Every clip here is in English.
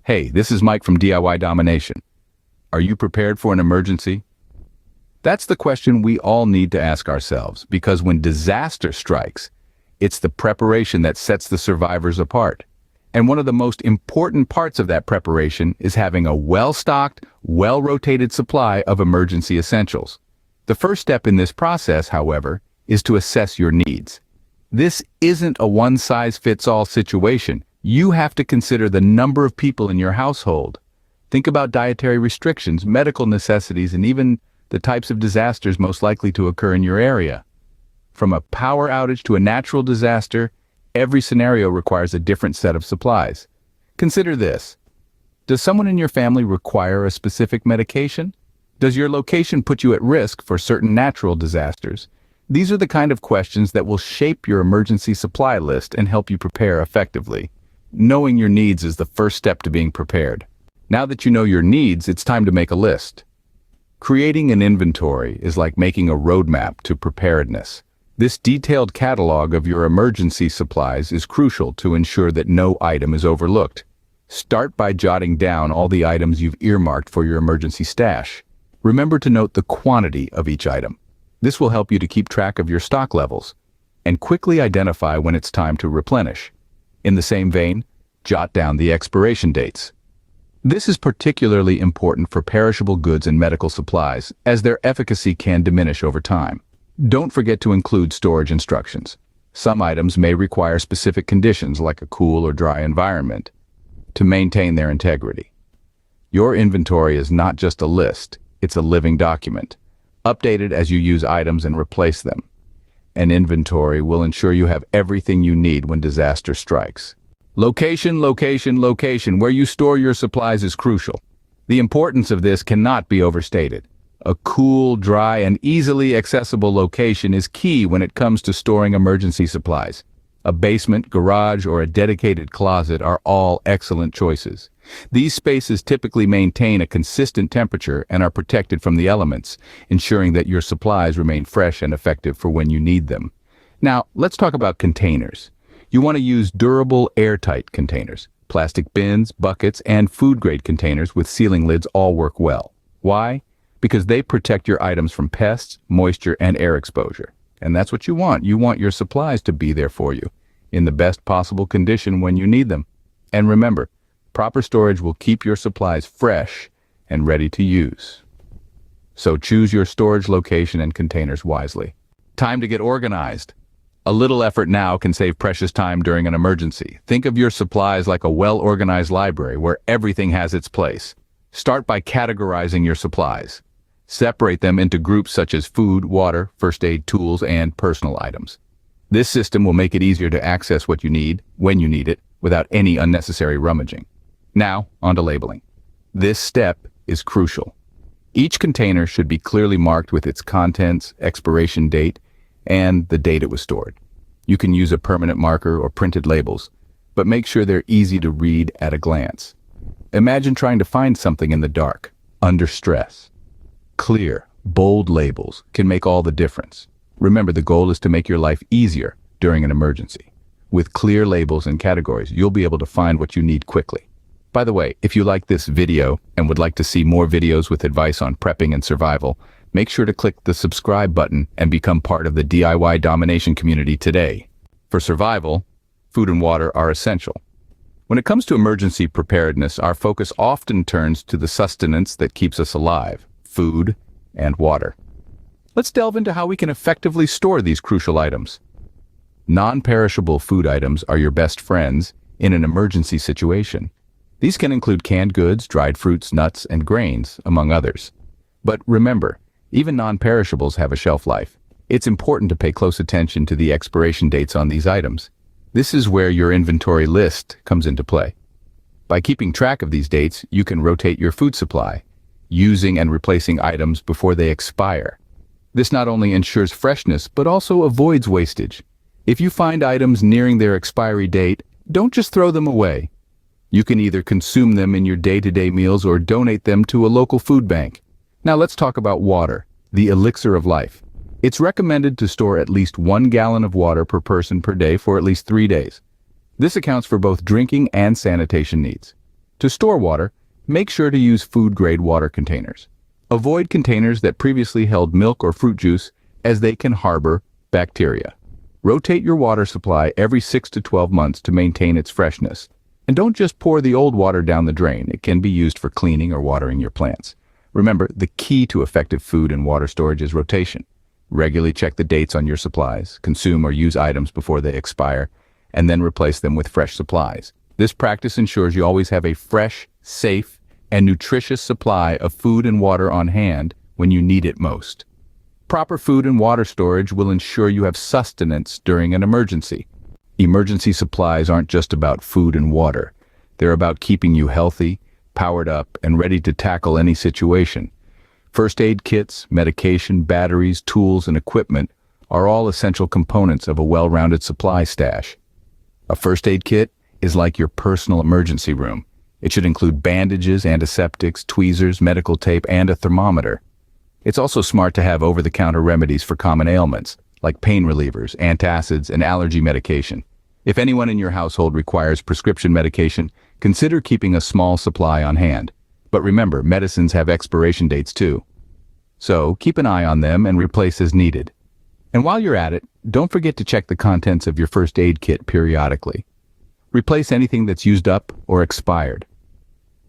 Hey, this is Mike from DIY Domination. Are you prepared for an emergency? That's the question we all need to ask ourselves, because when disaster strikes, it's the preparation that sets the survivors apart. And one of the most important parts of that preparation is having a well-stocked, well-rotated supply of emergency essentials. The first step in this process, however, is to assess your needs. This isn't a one-size-fits-all situation. You have to consider the number of people in your household. Think about dietary restrictions, medical necessities, and even the types of disasters most likely to occur in your area. From a power outage to a natural disaster, every scenario requires a different set of supplies. Consider this. Does someone in your family require a specific medication? Does your location put you at risk for certain natural disasters? These are the kind of questions that will shape your emergency supply list and help you prepare effectively. Knowing your needs is the first step to being prepared. Now that you know your needs, it's time to make a list. Creating an inventory is like making a roadmap to preparedness. This detailed catalog of your emergency supplies is crucial to ensure that no item is overlooked. Start by jotting down all the items you've earmarked for your emergency stash. Remember to note the quantity of each item. This will help you to keep track of your stock levels and quickly identify when it's time to replenish. In the same vein, jot down the expiration dates. This is particularly important for perishable goods and medical supplies, as their efficacy can diminish over time. Don't forget to include storage instructions. Some items may require specific conditions, like a cool or dry environment, to maintain their integrity. Your inventory is not just a list, it's a living document. Update it as you use items and replace them. An inventory will ensure you have everything you need when disaster strikes. Location, location, location. Where you store your supplies is crucial. The importance of this cannot be overstated. A cool, dry, and easily accessible location is key when it comes to storing emergency supplies. A basement, garage, or a dedicated closet are all excellent choices. These spaces typically maintain a consistent temperature and are protected from the elements, ensuring that your supplies remain fresh and effective for when you need them. Now, let's talk about containers. You want to use durable, airtight containers. Plastic bins, buckets, and food-grade containers with sealing lids all work well. Why? Because they protect your items from pests, moisture, and air exposure. And that's what you want. You want your supplies to be there for you, in the best possible condition when you need them. And remember, proper storage will keep your supplies fresh and ready to use. So choose your storage location and containers wisely. Time to get organized. A little effort now can save precious time during an emergency. Think of your supplies like a well-organized library where everything has its place. Start by categorizing your supplies. Separate them into groups such as food, water, first aid tools, and personal items. This system will make it easier to access what you need, when you need it, without any unnecessary rummaging. Now, on to labeling. This step is crucial. Each container should be clearly marked with its contents, expiration date, and the date it was stored. You can use a permanent marker or printed labels, but make sure they're easy to read at a glance. Imagine trying to find something in the dark, under stress. Clear, bold labels can make all the difference. Remember, the goal is to make your life easier during an emergency. With clear labels and categories, you'll be able to find what you need quickly. By the way, if you like this video and would like to see more videos with advice on prepping and survival, make sure to click the subscribe button and become part of the DIY Domination community today. For survival, food and water are essential. When it comes to emergency preparedness, our focus often turns to the sustenance that keeps us alive, food and water. Let's delve into how we can effectively store these crucial items. Non-perishable food items are your best friends in an emergency situation. These can include canned goods, dried fruits, nuts, and grains, among others. But remember, even non-perishables have a shelf life. It's important to pay close attention to the expiration dates on these items. This is where your inventory list comes into play. By keeping track of these dates, you can rotate your food supply, using and replacing items before they expire. This not only ensures freshness, but also avoids wastage. If you find items nearing their expiry date, don't just throw them away. You can either consume them in your day-to-day meals or donate them to a local food bank. Now let's talk about water, the elixir of life. It's recommended to store at least 1 gallon of water per person per day for at least 3 days. This accounts for both drinking and sanitation needs. To store water, make sure to use food-grade water containers. Avoid containers that previously held milk or fruit juice, as they can harbor bacteria. Rotate your water supply every 6 to 12 months to maintain its freshness. And don't just pour the old water down the drain. It can be used for cleaning or watering your plants. Remember, the key to effective food and water storage is rotation. Regularly check the dates on your supplies, consume or use items before they expire, and then replace them with fresh supplies. This practice ensures you always have a fresh, safe, and nutritious supply of food and water on hand when you need it most. Proper food and water storage will ensure you have sustenance during an emergency. Emergency supplies aren't just about food and water. They're about keeping you healthy, powered up, and ready to tackle any situation. First aid kits, medication, batteries, tools, and equipment are all essential components of a well-rounded supply stash. A first aid kit is like your personal emergency room. It should include bandages, antiseptics, tweezers, medical tape, and a thermometer. It's also smart to have over-the-counter remedies for common ailments, like pain relievers, antacids, and allergy medication. If anyone in your household requires prescription medication, consider keeping a small supply on hand. But remember, medicines have expiration dates too. So keep an eye on them and replace as needed. And while you're at it, don't forget to check the contents of your first aid kit periodically. Replace anything that's used up or expired.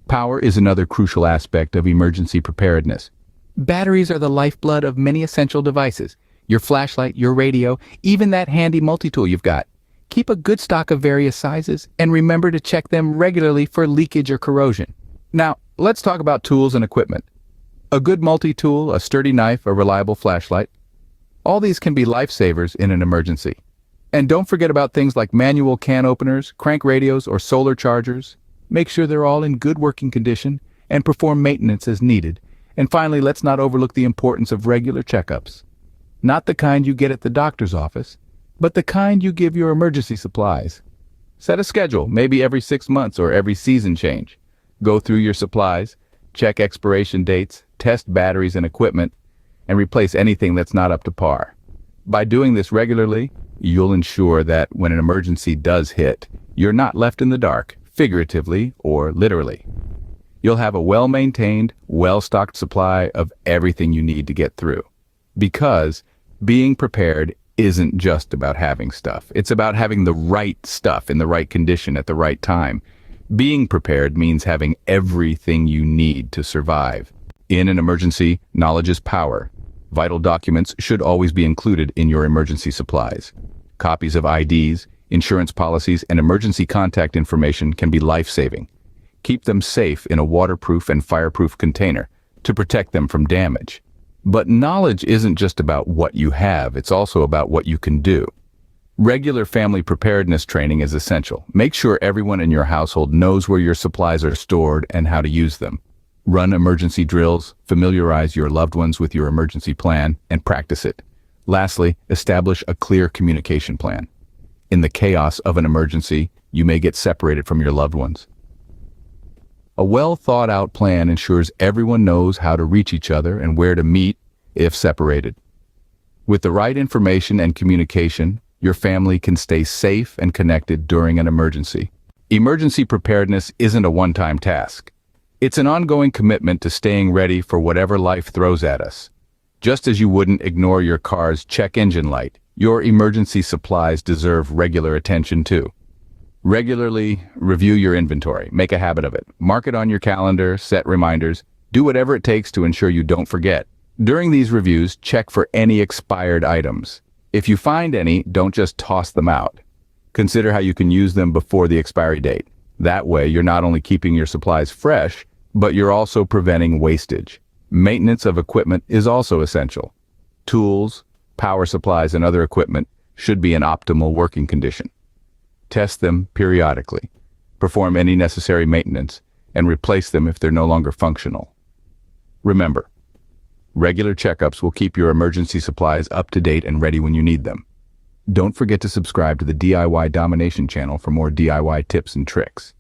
Power is another crucial aspect of emergency preparedness. Batteries are the lifeblood of many essential devices. Your flashlight, your radio, even that handy multi-tool you've got. Keep a good stock of various sizes and remember to check them regularly for leakage or corrosion. Now, let's talk about tools and equipment. A good multi-tool, a sturdy knife, a reliable flashlight. All these can be lifesavers in an emergency. And don't forget about things like manual can openers, crank radios, or solar chargers. Make sure they're all in good working condition and perform maintenance as needed. And finally, let's not overlook the importance of regular checkups. Not the kind you get at the doctor's office, but the kind you give your emergency supplies. Set a schedule, maybe every 6 months or every season change. Go through your supplies, check expiration dates, test batteries and equipment, and replace anything that's not up to par. By doing this regularly, you'll ensure that when an emergency does hit, you're not left in the dark, figuratively or literally. You'll have a well-maintained, well-stocked supply of everything you need to get through. Because being prepared isn't just about having stuff. It's about having the right stuff in the right condition at the right time. Being prepared means having everything you need to survive. In an emergency, knowledge is power. Vital documents should always be included in your emergency supplies. Copies of IDs, insurance policies, and emergency contact information can be life-saving. Keep them safe in a waterproof and fireproof container to protect them from damage. But knowledge isn't just about what you have, it's also about what you can do. Regular family preparedness training is essential. Make sure everyone in your household knows where your supplies are stored and how to use them. Run emergency drills, familiarize your loved ones with your emergency plan, and practice it. Lastly, establish a clear communication plan. In the chaos of an emergency, you may get separated from your loved ones. A well-thought-out plan ensures everyone knows how to reach each other and where to meet if separated. With the right information and communication, your family can stay safe and connected during an emergency. Emergency preparedness isn't a one-time task. It's an ongoing commitment to staying ready for whatever life throws at us. Just as you wouldn't ignore your car's check engine light, your emergency supplies deserve regular attention too. Regularly review your inventory. Make a habit of it. Mark it on your calendar, set reminders. Do whatever it takes to ensure you don't forget. During these reviews, check for any expired items. If you find any, don't just toss them out. Consider how you can use them before the expiry date. That way, you're not only keeping your supplies fresh, but you're also preventing wastage. Maintenance of equipment is also essential. Tools, power supplies, and other equipment should be in optimal working condition. Test them periodically. Perform any necessary maintenance and replace them if they're no longer functional. Remember, regular checkups will keep your emergency supplies up to date and ready when you need them. Don't forget to subscribe to the DIY Domination channel for more DIY tips and tricks.